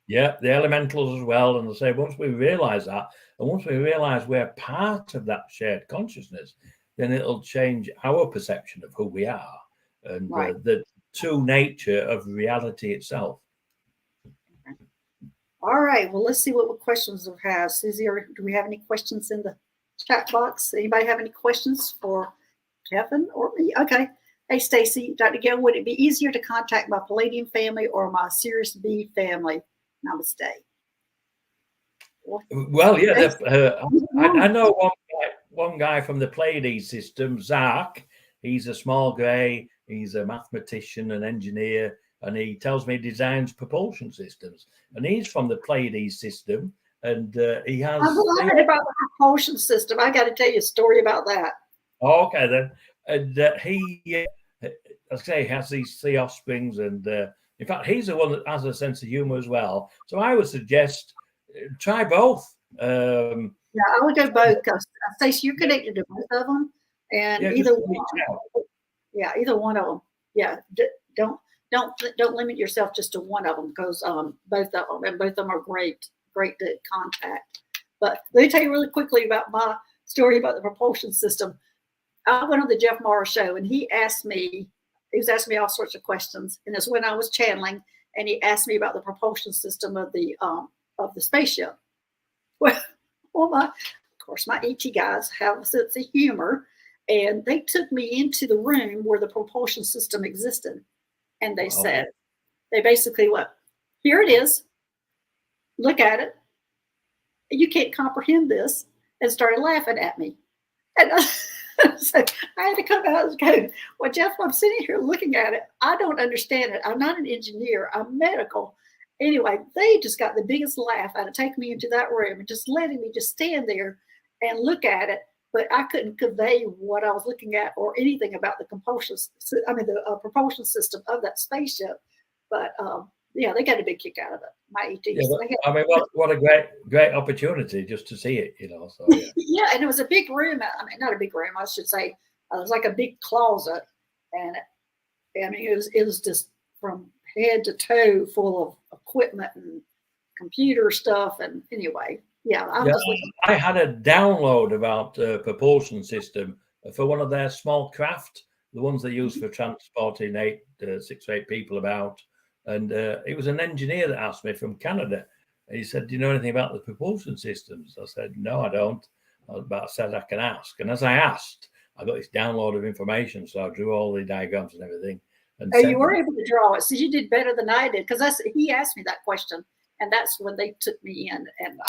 Yeah, the elementals as well. And they say once we realize that, and once we realize we're part of that shared consciousness, then it'll change our perception of who we are and the true nature of reality itself. Okay. All right. Well, let's see what questions we have. Susie, do we have any questions in the chat box? Anybody have any questions for Kevin or me? Okay. Hey, Stacy, Dr. Gail, would it be easier to contact my Palladium family or my Sirius B family? Namaste. Well, yeah, I know one guy from the Pleiades system, Zark. He's a small grey. He's a mathematician and engineer, and he tells me he designs propulsion systems. And he's from the Pleiades system, and he has. I'm learning about the propulsion system. I got to tell you a story about that. Okay, then. And he, as I say, has these 3 offsprings, and in fact, he's the one that has a sense of humor as well. So I would suggest try both. Yeah, I would go both, because Stacey, you're connected to both of them, and either one. Yeah, either one of them. Yeah, don't limit yourself just to one of them, because both of them are great to contact. But let me tell you really quickly about my story about the propulsion system. I went on the Jeff Morris show, and he was asking me all sorts of questions, and it's when I was channeling, and he asked me about the propulsion system of the spaceship. Well, of course, my ET guys have a sense of humor, and they took me into the room where the propulsion system existed, and they said, they basically went, "Here it is. Look at it. You can't comprehend this," and started laughing at me. And so I had to come out and go, "Well, Jeff, I'm sitting here looking at it. I don't understand it. I'm not an engineer. I'm medical." Anyway, they just got the biggest laugh out of taking me into that room and just letting me just stand there and look at it. But I couldn't convey what I was looking at or anything about the propulsion system of that spaceship. But yeah, they got a big kick out of it. My ETs. Yeah, what a great opportunity just to see it, So yeah. Yeah, and it was a big room. I mean, not a big room, I should say. It was like a big closet, and it was just from head to toe full of equipment and computer stuff. And anyway, Yeah, I had a download about propulsion system for one of their small craft, the ones they use for transporting 6 or 8 people about. And it was an engineer that asked me from Canada. And he said, "Do you know anything about the propulsion systems?" I said, "No, I don't." But I said I can ask. And as I asked, I got this download of information. So I drew all the diagrams and everything. And you were able to draw it. So you did better than I did, because he asked me that question, and that's when they took me in. And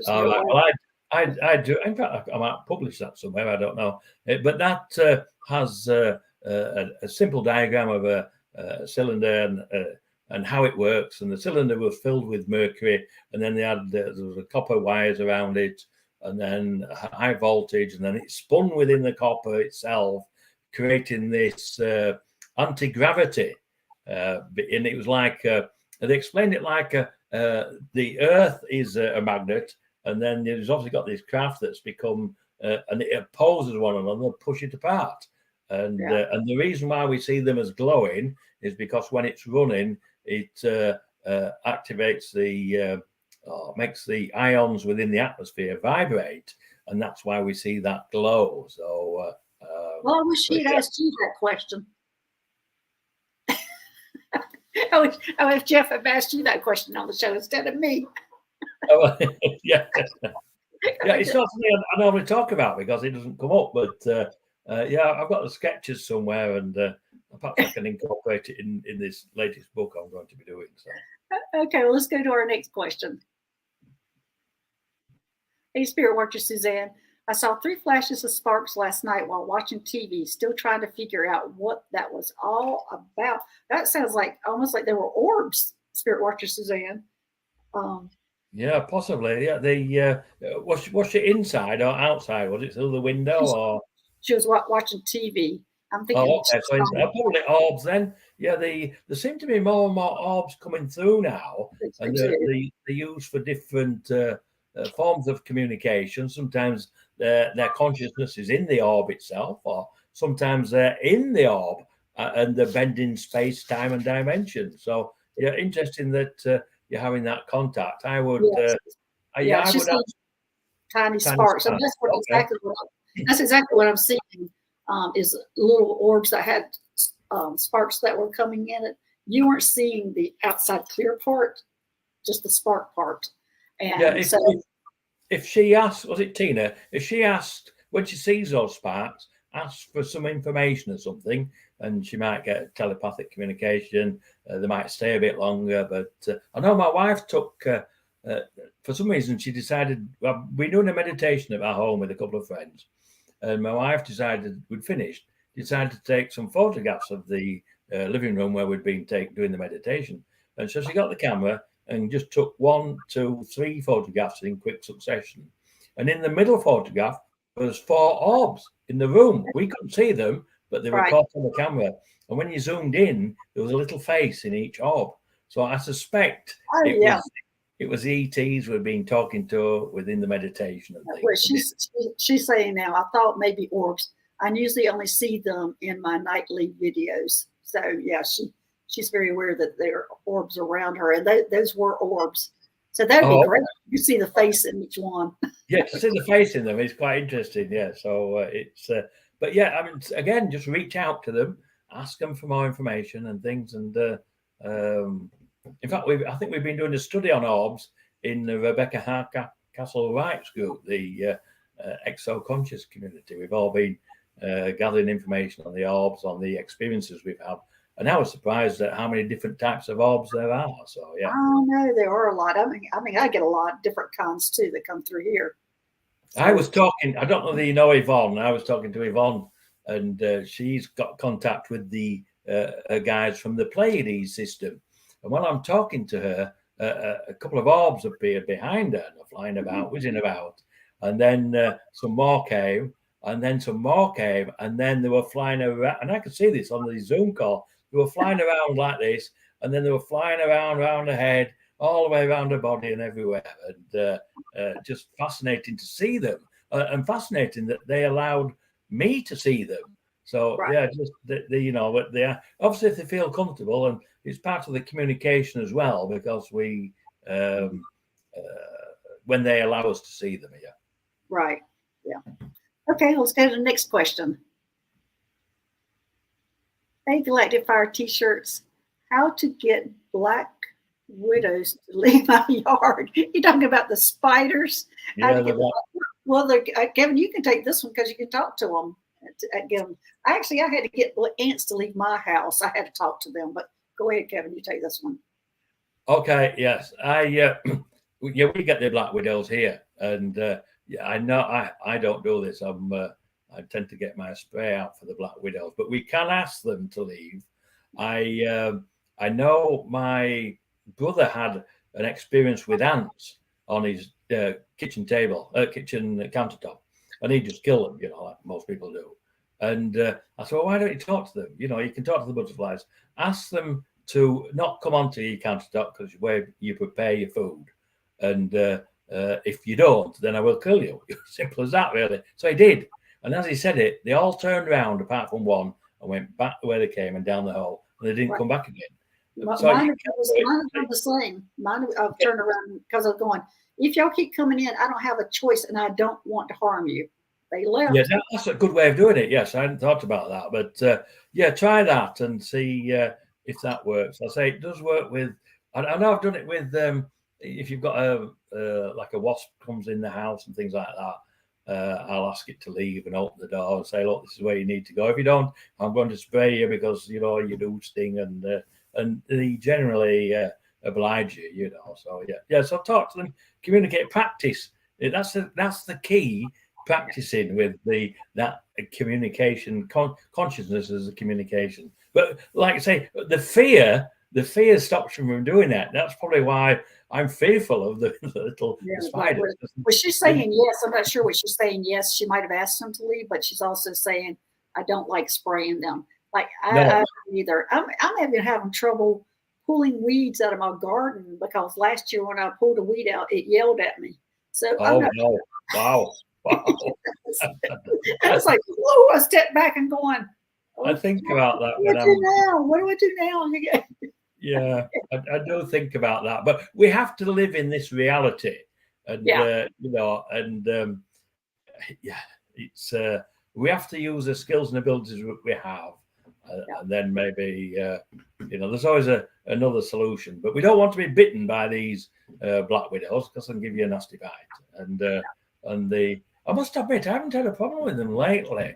all right. Well, I do. In fact, I might publish that somewhere. I don't know. But that has a simple diagram of a cylinder and how it works. And the cylinder was filled with mercury, and then there was a copper wires around it, and then high voltage, and then it spun within the copper itself, creating this anti-gravity. And it was like they explained it like the Earth is a magnet. And then there's obviously got this craft that's become, and it opposes one another, push it apart. And the reason why we see them as glowing is because when it's running, it activates makes the ions within the atmosphere vibrate, and that's why we see that glow. So, well, I wish he'd asked you that question. I wish Jeff had asked you that question on the show instead of me. Yeah, it's not something I normally talk about because it doesn't come up. But yeah, I've got the sketches somewhere, and perhaps I can incorporate it in this latest book I'm going to be doing. So, okay, well, let's go to our next question. Hey, Spirit Watcher Suzanne, I saw 3 flashes of sparks last night while watching TV, still trying to figure out what that was all about. That sounds like almost like they were orbs, Spirit Watcher Suzanne. Yeah, possibly. Yeah, was she inside or outside? Was it through the window or? She was watching TV. I'm thinking. Oh, okay. So probably orbs then. Yeah, there seem to be more and more orbs coming through now, and they're used for different forms of communication. Sometimes their consciousness is in the orb itself, or sometimes they're in the orb and they're bending space, time, and dimension. So yeah, interesting that you're having that contact. I would. I would have tiny sparks, and that's that's exactly what I'm seeing. Is little orbs that had sparks that were coming in it. You weren't seeing the outside clear part, just the spark part. And yeah, if she asked, was it Tina? If she asked when she sees those sparks, ask for some information or something, and she might get telepathic communication. They might stay a bit longer. But I know my wife took, for some reason, she decided, well, we're doing a meditation at our home with a couple of friends. And my wife decided, we'd finished, decided to take some photographs of the living room where we'd been doing the meditation. And so she got the camera and just took 1, 2, 3 photographs in quick succession. And in the middle photograph, there was 4 orbs in the room. We couldn't see them, but they were caught on the camera. And when you zoomed in, there was a little face in each orb. So I suspect it was ETs we've been talking to within the meditation. Well, she's saying now, I thought maybe orbs. I usually only see them in my nightly videos. So yeah, she's very aware that there are orbs around her, and those were orbs. So that'd be great. You see the face in each one. Yeah, to see the face in them is quite interesting. Yeah, so it's. But yeah, I mean, again, just reach out to them, ask them for more information and things. And in fact, I think we've been doing a study on orbs in the Rebecca Castle-Wright's group, the exo-conscious community. We've all been gathering information on the orbs, on the experiences we've had. And I was surprised at how many different types of orbs there are. So yeah. Oh no, there are a lot. I mean, I get a lot of different kinds too that come through here. So, I was talking. I don't know that you know Yvonne. I was talking to Yvonne, and she's got contact with the guys from the Pleiades system. And while I'm talking to her, a couple of orbs appeared behind her, and they're flying about, whizzing about. And then some more came, and then some more came, and then they were flying around. And I could see this on the Zoom call. They were flying around like this, and then they were flying around her head, all the way around her body and everywhere. And just fascinating to see them, and fascinating that they allowed me to see them. So yeah, just you know, but they are obviously if they feel comfortable, and it's part of the communication as well, because we when they allow us to see them here. Right. Yeah. Okay, let's go to the next question. Hey, Galactic Fire T-shirts. How to get black widows to leave my yard? You're talking about the spiders? Yeah, Well, Kevin, you can take this one because you can talk to them. Get them. I had to get ants to leave my house. I had to talk to them, but go ahead, Kevin. You take this one. Okay. Yes, we get the black widows here, and I know I don't do this. I tend to get my spray out for the black widows, but we can ask them to leave. I know my brother had an experience with ants on his kitchen countertop, and he just killed them, like most people do. And I said, well, why don't you talk to them? You can talk to the butterflies. Ask them to not come onto your countertop because where you prepare your food. And if you don't, then I will kill you. Simple as that, really. So he did. And as he said it, they all turned around apart from one and went back to where they came and down the hole. And they didn't come back again. Mine are the same. Mine, I've turned around because I'm going, if y'all keep coming in, I don't have a choice and I don't want to harm you. They left. Yeah, that's a good way of doing it. Yes, I hadn't thought about that. But try that and see if that works. I say it does work with, I know I've done it with, if you've got like a wasp comes in the house and things like that, I'll ask it to leave and open the door and say, look, this is where you need to go. If you don't, I'm going to spray you because, you do sting, and they generally oblige you, So, so talk to them, communicate, practice. That's the key, practicing with that communication, consciousness as a communication. But like I say, the fear stops you from doing that. That's probably why I'm fearful of the little spiders. Was she saying yes? I'm not sure what she's saying. Yes, she might have asked them to leave, but she's also saying, I don't like spraying them. Like I don't either. I'm having trouble pulling weeds out of my garden because last year when I pulled a weed out, it yelled at me. So Wow. I was like, whoa, I stepped back and going, I think about that. What do I do now? Yeah, I do think about that. But we have to live in this reality. And, it's we have to use the skills and abilities we have. And then maybe, there's always another solution. But we don't want to be bitten by these black widows because they can give you a nasty bite. I must admit, I haven't had a problem with them lately.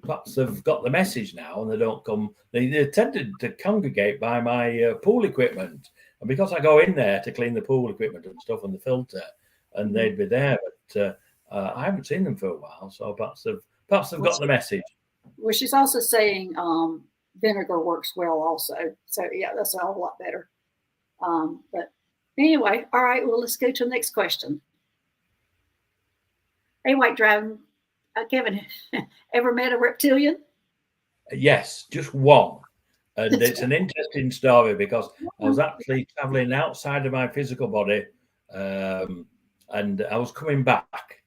Perhaps they've got the message now and they don't come. They tended to congregate by my pool equipment. And because I go in there to clean the pool equipment and stuff and the filter, and they'd be there. But I haven't seen them for a while. So perhaps they've got the message. Well, she's also saying vinegar works well also. So, that's a whole lot better. But anyway, all right, well, let's go to the next question. Hey, White Dragon, Kevin, ever met a reptilian? Yes, just one. And it's an interesting story because I was actually traveling outside of my physical body and I was coming back.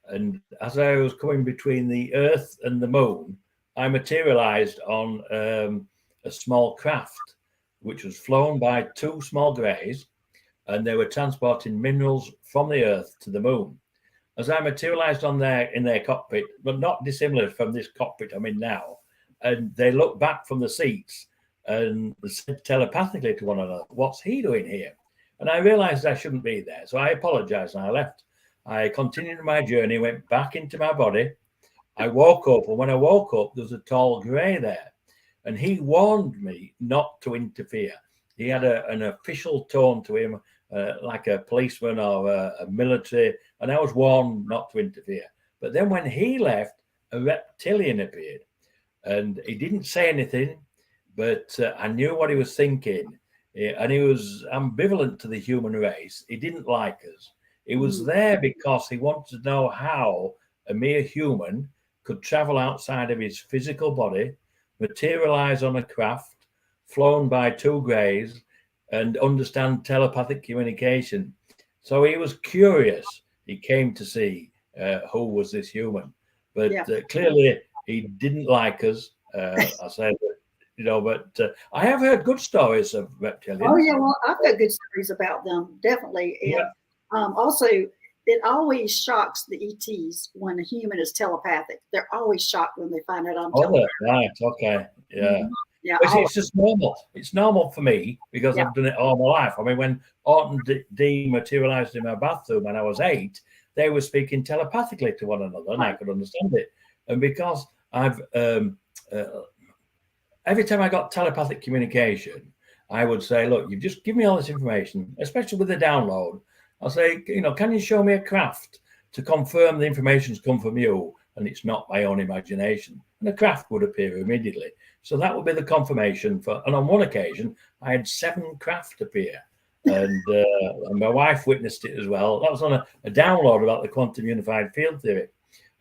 And as I was coming between the Earth and the Moon, I materialized on a small craft, which was flown by two small greys, and they were transporting minerals from the Earth to the Moon. As I materialized in their cockpit, but not dissimilar from this cockpit I'm in now, and they looked back from the seats and said telepathically to one another, "What's he doing here?" And I realized I shouldn't be there. So I apologized and I left. I continued my journey, went back into my body. I woke up, and when I woke up, there was a tall grey there. And he warned me not to interfere. He had an official tone to him, like a policeman or a military, and I was warned not to interfere. But then when he left, a reptilian appeared. And he didn't say anything, but I knew what he was thinking. And he was ambivalent to the human race. He didn't like us. He was there because he wanted to know how a mere human could travel outside of his physical body, materialize on a craft, flown by two greys, and understand telepathic communication. So he was curious. He came to see who was this human. But clearly he didn't like us. I said, But I have heard good stories of reptilians. Oh yeah, well, I've got good stories about them, definitely. And also, it always shocks the ETs when a human is telepathic. They're always shocked when they find out I'm telepathic. Right, okay, yeah. Yeah, it's just normal. It's normal for me because I've done it all my life. I mean, when Orton dematerialized in my bathroom when I was 8, they were speaking telepathically to one another, and I could understand it. And because I've every time I got telepathic communication, I would say, look, you've just given me all this information, especially with the download. I'll say, can you show me a craft to confirm the information's come from you and it's not my own imagination? And a craft would appear immediately. So that would be the confirmation and on one occasion, I had 7 craft appear. And my wife witnessed it as well. That was on a download about the quantum unified field theory.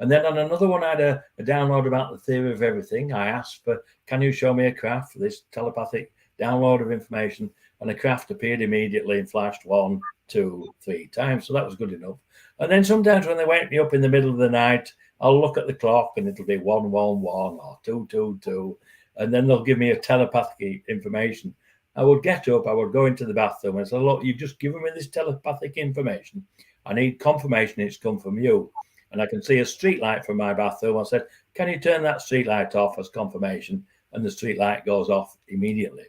And then on another one, I had a download about the theory of everything. I asked for, can you show me a craft for this telepathic download of information? And a craft appeared immediately and flashed 1, 2, 3 times. So that was good enough. And then sometimes when they wake me up in the middle of the night, I'll look at the clock and it'll be 1, 1, 1 or 2, 2, 2. And then they'll give me a telepathic information. I would get up, I would go into the bathroom and say, look, you've just given me this telepathic information. I need confirmation it's come from you. And I can see a street light from my bathroom. I said, can you turn that street light off as confirmation? And the street light goes off immediately.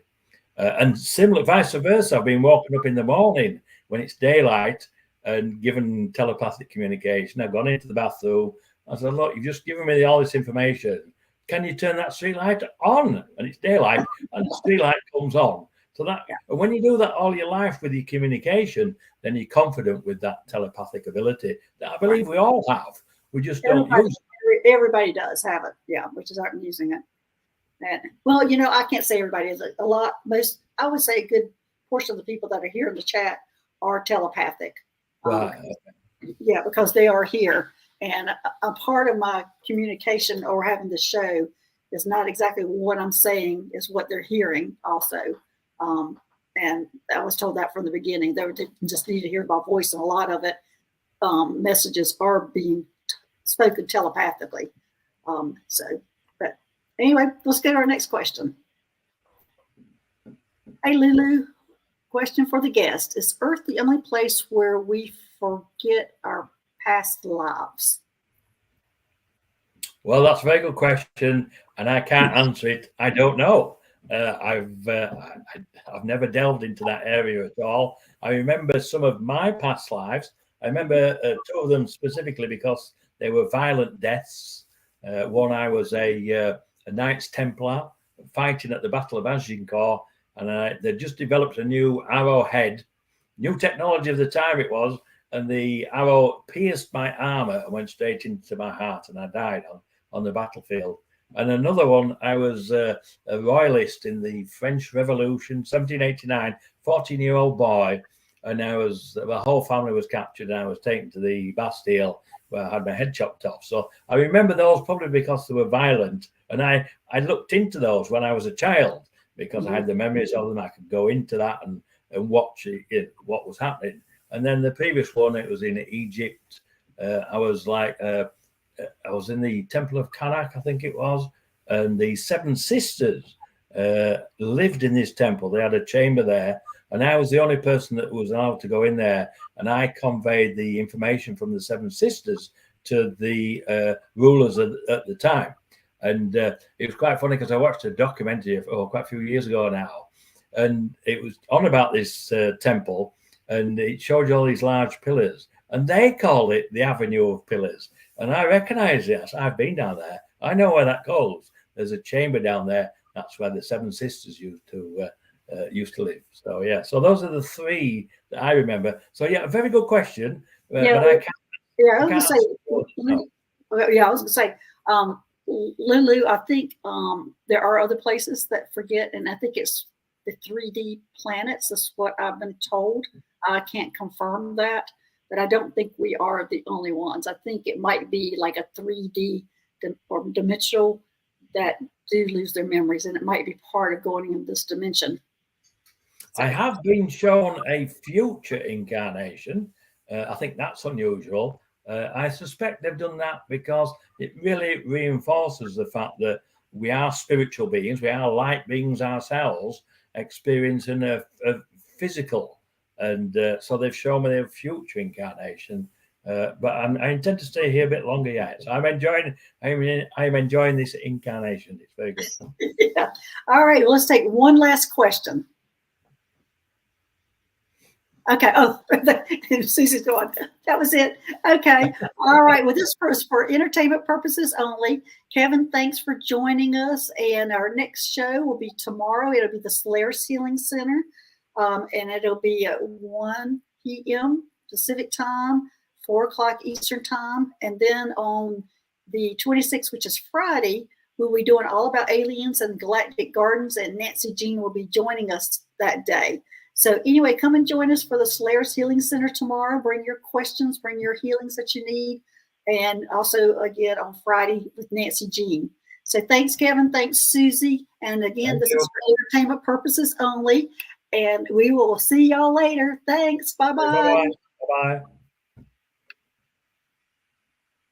And similar, vice versa. I've been walking up in the morning when it's daylight and given telepathic communication. I've gone into the bathroom. I said, look, you've just given me all this information. Can you turn that street light on? And it's daylight and the street light comes on. So that, and when you do that all your life with your communication, then you're confident with that telepathic ability that I believe we all have. We just don't use it. Everybody does have it, yeah, which is I'm using it. And well, I can't say everybody is. A lot, I would say a good portion of the people that are here in the chat are telepathic. Yeah, because they are here. And a part of my communication or having the show is not exactly what I'm saying, is what they're hearing also. And I was told that from the beginning. They just need to hear my voice, and a lot of it, messages are being spoken telepathically. But anyway, let's get our next question. Hey, Lulu, question for the guest. Is Earth the only place where we forget our past lives? Well, that's a very good question, and I can't answer it. I don't know. I've never delved into that area at all. I remember some of my past lives. I remember 2 of them specifically because they were violent deaths. One, I was a Knights Templar fighting at the Battle of Agincourt, and they just developed a new arrowhead, new technology of the time it was, and the arrow pierced my armor and went straight into my heart, and I died on the battlefield. And another one, I was a royalist in the French Revolution, 1789, 14-year-old boy, and the whole family was captured, and I was taken to the Bastille where I had my head chopped off. So I remember those probably because they were violent, and I looked into those when I was a child because I had the memories of them. I could go into that and watch what was happening. And then the previous one, it was in Egypt. I was in the Temple of Karnak, I think it was, and the 7 sisters lived in this temple. They had a chamber there, and I was the only person that was allowed to go in there, and I conveyed the information from the 7 sisters to the rulers at the time. And it was quite funny because I watched a documentary quite a few years ago now, and it was on about this temple, and it showed you all these large pillars, and they called it the Avenue of Pillars. And I recognize it. I've been down there. I know where that goes. There's a chamber down there. That's where the 7 sisters used to live. So yeah. So those are the 3 that I remember. So yeah, a very good question. But I can't. Yeah, I was going to say, Lulu, I think there are other places that forget, and I think it's the 3D planets. That's what I've been told. I can't confirm that. But I don't think we are the only ones. I think it might be like a 3D or dimensional that do lose their memories, and it might be part of going in this dimension. I have been shown a future incarnation. I think that's unusual. I suspect they've done that because it really reinforces the fact that we are spiritual beings, we are light beings ourselves, experiencing a physical. And so they've shown me their future incarnation. But I intend to stay here a bit longer yet. So I'm enjoying this incarnation. It's very good. Yeah. All right, well, let's take one last question. Okay. Oh, Susie's going. That was it. Okay. All right. Well, this was for entertainment purposes only. Kevin, thanks for joining us. And our next show will be tomorrow. It'll be the Solaris Healing Center, and it'll be at 1 p.m. Pacific time, 4 o'clock Eastern time, and then on the 26th, which is Friday, we'll be doing all about aliens and galactic gardens, and Nancy Jean will be joining us that day. So anyway, come and join us for the Solaris Healing Center tomorrow. Bring your questions, bring your healings that you need. And also, again, on Friday with Nancy Jean. So thanks, Kevin. Thanks, Susie. And again, this is for entertainment purposes only. And we will see y'all later. Thanks. Bye-bye. Bye-bye. Bye-bye.